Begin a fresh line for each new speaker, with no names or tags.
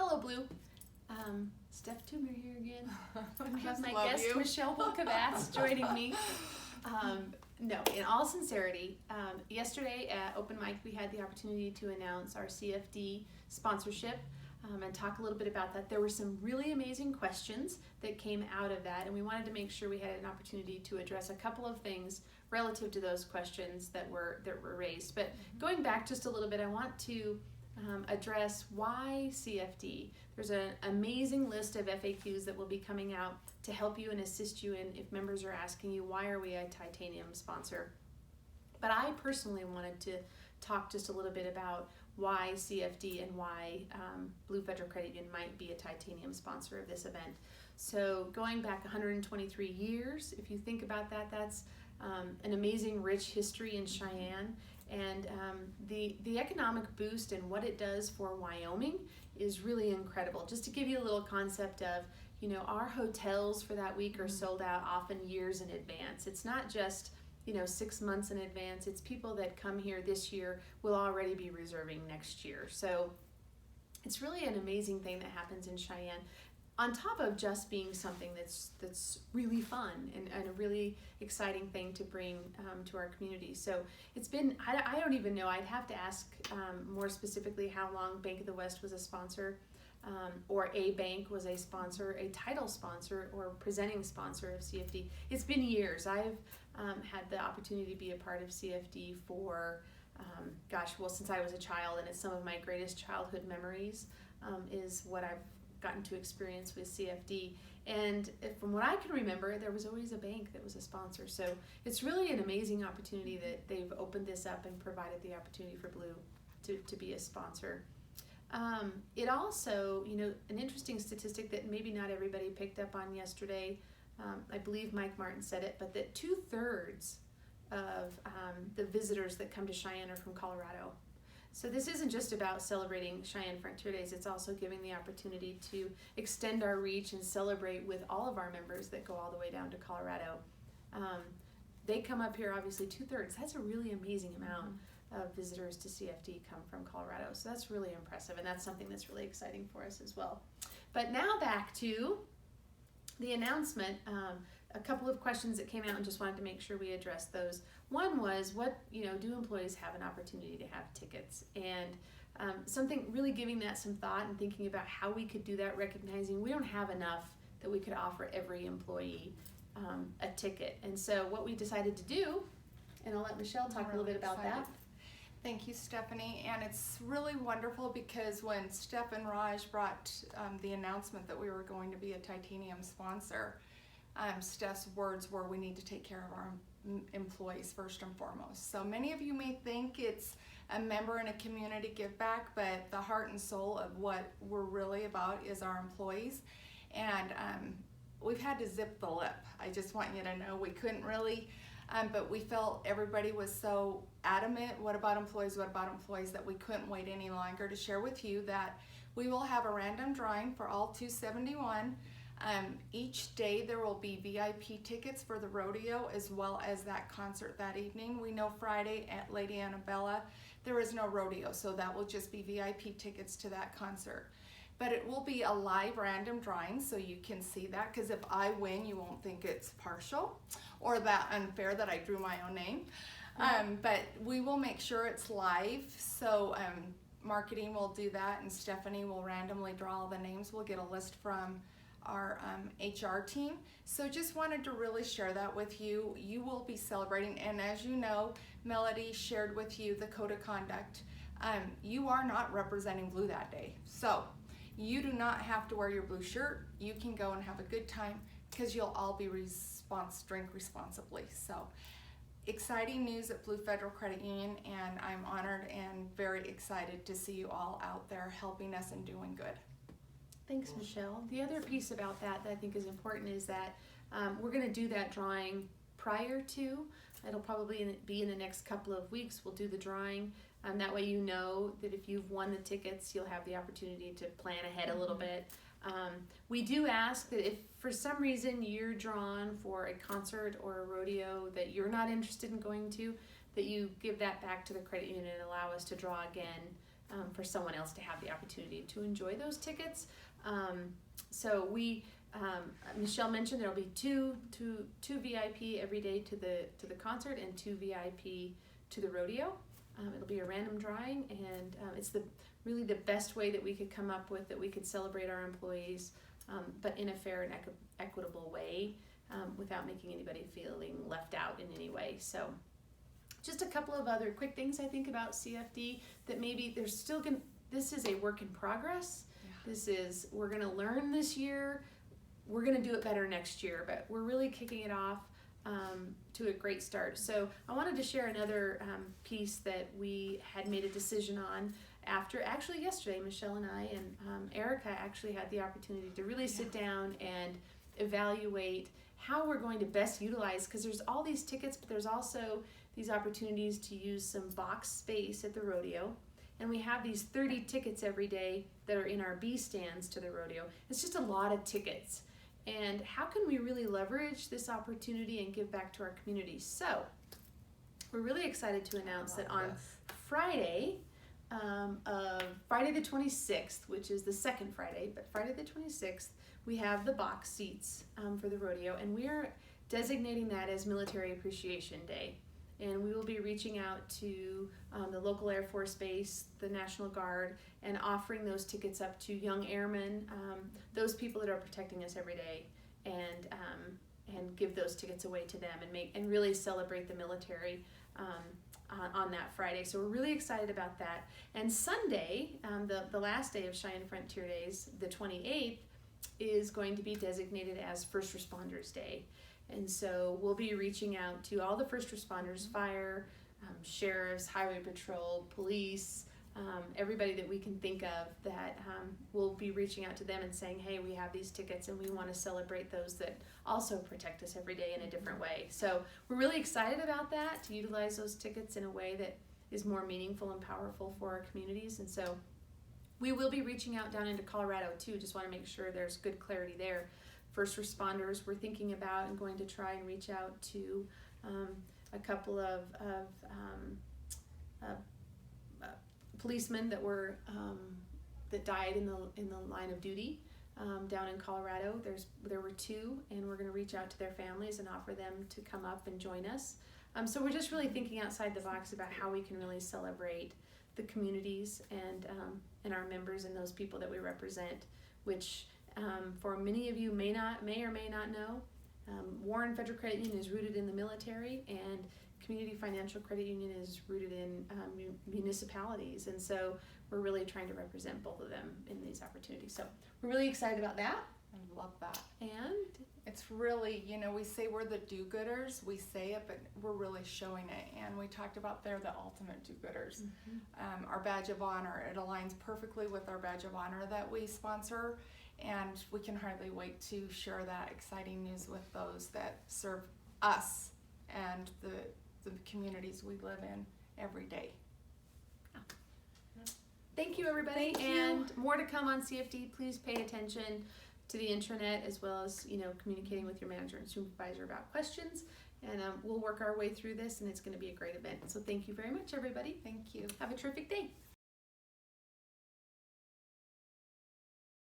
Hello, Blue. Steph Toomer here again. I have my
Love
guest,
you.
Michelle Volkovats, joining me. No, in all sincerity, yesterday at Open Mic, we had the opportunity to announce our CFD sponsorship and talk a little bit about that. There were some really amazing questions that came out of that, and we wanted to make sure we had an opportunity to address a couple of things relative to those questions that were raised. But going back just a little bit, I want to address why CFD. There's an amazing list of FAQs that will be coming out to help you and assist you in if members are asking you, why are we a titanium sponsor? But I personally wanted to talk just a little bit about why CFD and why Blue Federal Credit Union might be a titanium sponsor of this event. So going back 123 years, if you think about that, that's an amazing rich history in Cheyenne. And the economic boost and what it does for Wyoming is really incredible. Just to give you a little concept of, our hotels for that week are sold out often years in advance. It's not just, 6 months in advance. It's people that come here this year will already be reserving next year. So it's really an amazing thing that happens in Cheyenne, on top of just being something that's really fun and a really exciting thing to bring to our community. So it's been, I don't even know, I'd have to ask more specifically how long Bank of the West was a sponsor, or a bank was a sponsor, a title sponsor, or presenting sponsor of CFD. It's been years. I've had the opportunity to be a part of CFD for, since I was a child, and it's some of my greatest childhood memories is what I've gotten to experience with CFD. And from what I can remember, there was always a bank that was a sponsor. So it's really an amazing opportunity that they've opened this up and provided the opportunity for Blue to be a sponsor. It also, an interesting statistic that maybe not everybody picked up on yesterday, I believe Mike Martin said it, but that 2/3 of the visitors that come to Cheyenne are from Colorado. So this isn't just about celebrating Cheyenne Frontier Days, it's also giving the opportunity to extend our reach and celebrate with all of our members that go all the way down to Colorado. They come up here, obviously 2/3. That's a really amazing amount of visitors to CFD come from Colorado. So that's really impressive, and that's something that's really exciting for us as well. But now back to the announcement. A couple of questions that came out, and just wanted to make sure we addressed those. One was, do employees have an opportunity to have tickets? And something really giving that some thought and thinking about how we could do that, recognizing we don't have enough that we could offer every employee a ticket. And so what we decided to do, and I'll let Michelle talk a little bit about that.
Thank you, Stephanie. And it's really wonderful because when Steph and Raj brought the announcement that we were going to be a titanium sponsor, Steph's words were, we need to take care of our employees first and foremost. So many of you may think it's a member and a community give back, but the heart and soul of what we're really about is our employees. And we've had to zip the lip. I just want you to know we couldn't really, but we felt everybody was so adamant, what about employees, that we couldn't wait any longer to share with you that we will have a random drawing for all 271. Each day there will be VIP tickets for the rodeo as well as that concert that evening. We know Friday at Lady Annabella there is no rodeo, so that will just be VIP tickets to that concert. But it will be a live random drawing, so you can see that, because if I win, you won't think it's partial or that unfair that I drew my own name. But we will make sure it's live, so marketing will do that, and Stephanie will randomly draw all the names. We'll get a list from our HR team. So just wanted to really share that with you. You will be celebrating, and as you know, Melody shared with you the code of conduct. You are not representing Blue that day, so you do not have to wear your blue shirt. You can go and have a good time because you'll all be drink responsibly. So exciting news at Blue Federal Credit Union, and I'm honored and very excited to see you all out there helping us and doing good.
Thanks, Michelle. The other piece about that I think is important is that we're going to do that drawing prior to. It'll probably be in the next couple of weeks. We'll do the drawing. That way you know that if you've won the tickets, you'll have the opportunity to plan ahead a little bit. We do ask that if for some reason you're drawn for a concert or a rodeo that you're not interested in going to, that you give that back to the credit union and allow us to draw again for someone else to have the opportunity to enjoy those tickets. So we, Michelle mentioned there'll be two VIP every day to the concert and 2 VIP to the rodeo. It'll be a random drawing, and it's really the best way that we could come up with that we could celebrate our employees, but in a fair and equitable way, without making anybody feeling left out in any way. So just a couple of other quick things I think about CFD that maybe there's still this is a work in progress. Yeah. We're gonna learn this year. We're gonna do it better next year, but we're really kicking it off to a great start. So I wanted to share another piece that we had made a decision on after, actually yesterday, Michelle and I and Erica actually had the opportunity to really sit down and evaluate how we're going to best utilize, because there's all these tickets, but there's also these opportunities to use some box space at the rodeo. And we have these 30 tickets every day that are in our B stands to the rodeo. It's just a lot of tickets. And how can we really leverage this opportunity and give back to our community? So we're really excited to announce that on Friday, Friday the 26th, which is the second Friday, but Friday the 26th, we have the box seats for the rodeo, and we are designating that as Military Appreciation Day. And we will be reaching out to the local Air Force Base, the National Guard, and offering those tickets up to young airmen, those people that are protecting us every day, and give those tickets away to them and really celebrate the military on that Friday. So we're really excited about that. And Sunday, the last day of Cheyenne Frontier Days, the 28th, is going to be designated as First Responders Day. And so we'll be reaching out to all the first responders, fire, sheriffs, highway patrol, police, everybody that we can think of that we'll be reaching out to them and saying, hey, we have these tickets and we want to celebrate those that also protect us every day in a different way. So we're really excited about that, to utilize those tickets in a way that is more meaningful and powerful for our communities. And so we will be reaching out down into Colorado too. Just want to make sure there's good clarity there. First responders, we're thinking about and going to try and reach out to a couple of policemen that were that died in the line of duty down in Colorado. There were 2, and we're going to reach out to their families and offer them to come up and join us. So we're just really thinking outside the box about how we can really celebrate the communities and our members and those people that we represent, which for many of you may or may not know, Warren Federal Credit Union is rooted in the military, and Community Financial Credit Union is rooted in municipalities. And so we're really trying to represent both of them in these opportunities. So we're really excited about that.
I love that.
And
it's really, we say we're the do-gooders, we say it, but we're really showing it. And we talked about they're the ultimate do-gooders. Mm-hmm. Our badge of honor, it aligns perfectly with our badge of honor that we sponsor. And we can hardly wait to share that exciting news with those that serve us and the communities we live in every day.
Thank you, everybody.
Thank you.
And more to come on CFD. Please pay attention to the intranet, as well as communicating with your manager and supervisor about questions. And we'll work our way through this, and it's going to be a great event. So thank you very much, everybody.
Thank you.
Have a terrific day.